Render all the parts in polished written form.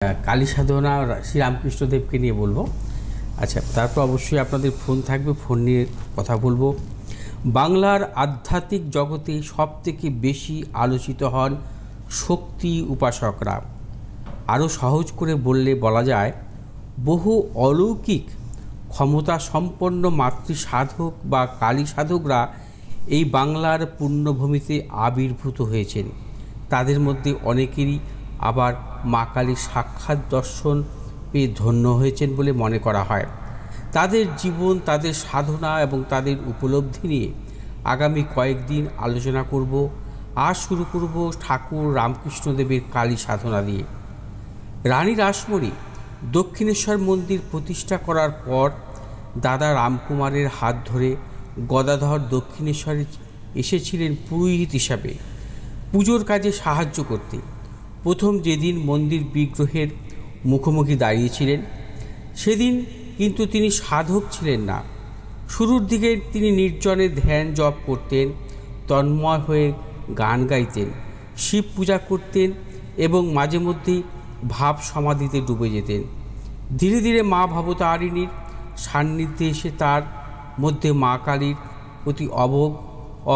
কালী সাধনা শ্রীরামকৃষ্ণদেবকে নিয়ে বলবো। আচ্ছা, তারপর অবশ্যই আপনাদের ফোন থাকবে, ফোন নিয়ে কথা বলবো। বাংলার আধ্যাত্মিক জগতে সবথেকে বেশি আলোচিত হন শক্তি উপাসকরা। আরও সহজ করে বললে বলা যায়, বহু অলৌকিক ক্ষমতা সম্পন্ন মাতৃ সাধক বা কালী সাধকরা এই বাংলার পুণ্যভূমিতে আবির্ভূত হয়েছেন। তাদের মধ্যে অনেকেরই আবার মা কালীর সাক্ষাৎ দর্শন পেয়ে ধন্য হয়েছেন বলে মনে করা হয়। তাদের জীবন, তাদের সাধনা এবং তাদের উপলব্ধি নিয়ে আগামী কয়েকদিন আলোচনা করব। আজ শুরু করব ঠাকুর রামকৃষ্ণদেবের কালী সাধনা দিয়ে। রানী রাসমণি দক্ষিণেশ্বর মন্দির প্রতিষ্ঠা করার পর দাদা রামকুমারের হাত ধরে গদাধর দক্ষিণেশ্বরে এসেছিলেন পুরোহিত হিসাবে পুজোর কাজে সাহায্য করতে। প্রথম যেদিন মন্দির বিগ্রহের মুখোমুখি দাঁড়িয়েছিলেন, সেদিন কিন্তু তিনি সাধক ছিলেন না। শুরুর দিকে তিনি নির্জনে ধ্যান জপ করতেন, তন্ময় হয়ে গান গাইতেন, শিব পূজা করতেন এবং মাঝে মধ্যেই ভাব সমাধিতে ডুবে যেতেন। ধীরে ধীরে মা ভবতারিণীর সান্নিধ্যে এসে তার মধ্যে মা কালীর প্রতি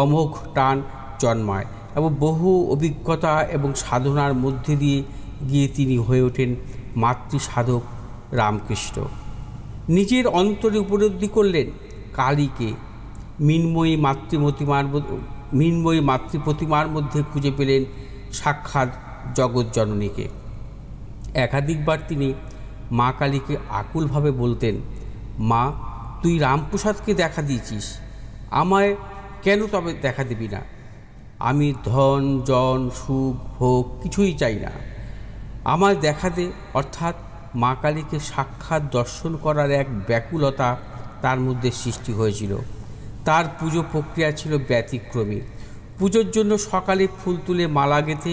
অমোঘ টান জন্মায় এবং বহু অভিজ্ঞতা এবং সাধনার মধ্যে দিয়ে গিয়ে তিনি হয়ে ওঠেন মাতৃ সাধক রামকৃষ্ণ। নিজের অন্তরে উপলব্ধি করলেন কালীকে, মৃন্ময়ী মাতৃপ্রতিমার মধ্যে খুঁজে পেলেন সাক্ষাৎ জগৎজননীকে। একাধিকবার তিনি মা কালীকে আকুলভাবে বলতেন, মা, তুই রামপ্রসাদকে দেখা দিয়েছিস, আমায় কেন তবে দেখা দিবি না? আমি ধন জন সুখ ভোগ কিছুই চাই না, আমায় দেখা দে। অর্থাৎ মা কালীকে সাক্ষাৎ দর্শন করার এক ব্যাকুলতা তার মধ্যে সৃষ্টি হয়েছিল। তার পুজো প্রক্রিয়া ছিল ব্যতিক্রমী। পুজোর জন্য সকালে ফুল তুলে মালা গেঁথে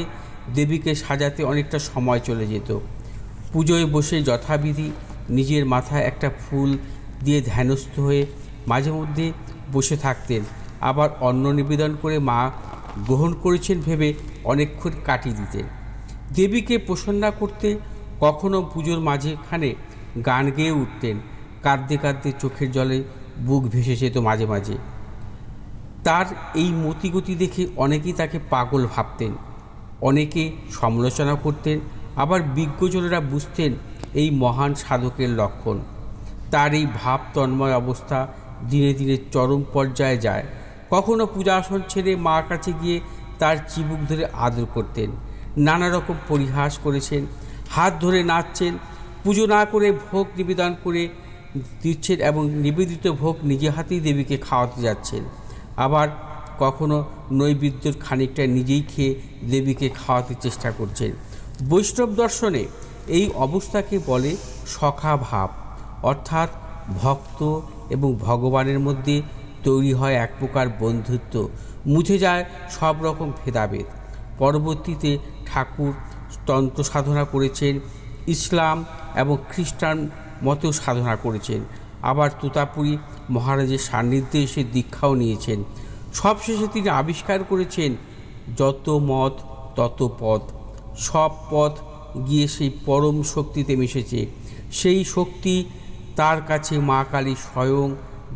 দেবীকে সাজাতে অনেকটা সময় চলে যেত। পুজোয় বসে যথাবিধি নিজের মাথায় একটা ফুল দিয়ে ধ্যানস্থ হয়ে মাঝে মধ্যে বসে থাকতেন, আবার অন্ন নিবেদন করে মা গ্রহণ করেছেন ভেবে অনেকক্ষণ কাটিয়ে দিতেন। দেবীকে প্রসন্ন করতে কখনো পুজোর মাঝখানে গান গেয়ে উঠতেন। কাঁদতে কাঁদতে চোখের জলে বুক ভেসে যেত মাঝে মাঝে। তার এই মতিগতি দেখে অনেকেই তাকে পাগল ভাবতেন, অনেকে সমালোচনা করতেন, আবার বিজ্ঞজনেরা বুঝতেন এই মহান সাধকের লক্ষণ। তার এই ভাব তন্ময় অবস্থা দিনে দিনে চরম পর্যায়ে যায়। কখনো পূজাসন ছেড়ে মার কাছে গিয়ে তার চিবুক ধরে আদর করতেন, নানা রকম পরিহাস করেছেন, হাত ধরে নাচছেন, পুজো না করে ভোগ নিবেদন করে দিচ্ছেন এবং নিবেদিত ভোগ নিজে হাতেই দেবীকে খাওয়াতে যাচ্ছেন। আবার কখনো নৈবেদ্যর খানিকটা নিজেই খেয়ে দেবীকে খাওয়াতে চেষ্টা করছেন। বৈষ্ণব দর্শনে এই অবস্থাকে বলে সখা ভাব, অর্থাৎ ভক্ত এবং ভগবানের মধ্যে তৈরি হয় এক প্রকার বন্ধুত্ব, মুছে যায় সব রকম ভেদাভেদ। পরবর্তীতে ঠাকুর তন্ত্র সাধনা করেছেন, ইসলাম এবং খ্রিস্টান মতেও সাধনা করেছেন, আবার তোতাপুরী মহারাজের সান্নিধ্যে এসে দীক্ষাও নিয়েছেন। সবশেষে তিনি আবিষ্কার করেছেন যত মত তত পথ, সব পথ গিয়ে সেই পরম শক্তিতে মিশেছে। সেই শক্তি তার কাছে মা কালী স্বয়ং,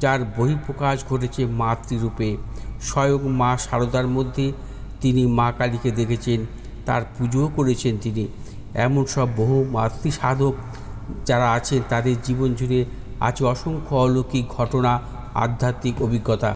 যার বহিঃপ্রকাশ ঘটেছে মাতৃরূপে। স্বয়ং মা শারদার মধ্যে তিনি মা কালীকে দেখেছেন, তার পুজোও করেছেন তিনি। এমন সব বহু মাতৃ সাধক যারা আছেন, তাদের জীবন জুড়ে আছে অসংখ্য অলৌকিক ঘটনা, আধ্যাত্মিক অভিজ্ঞতা।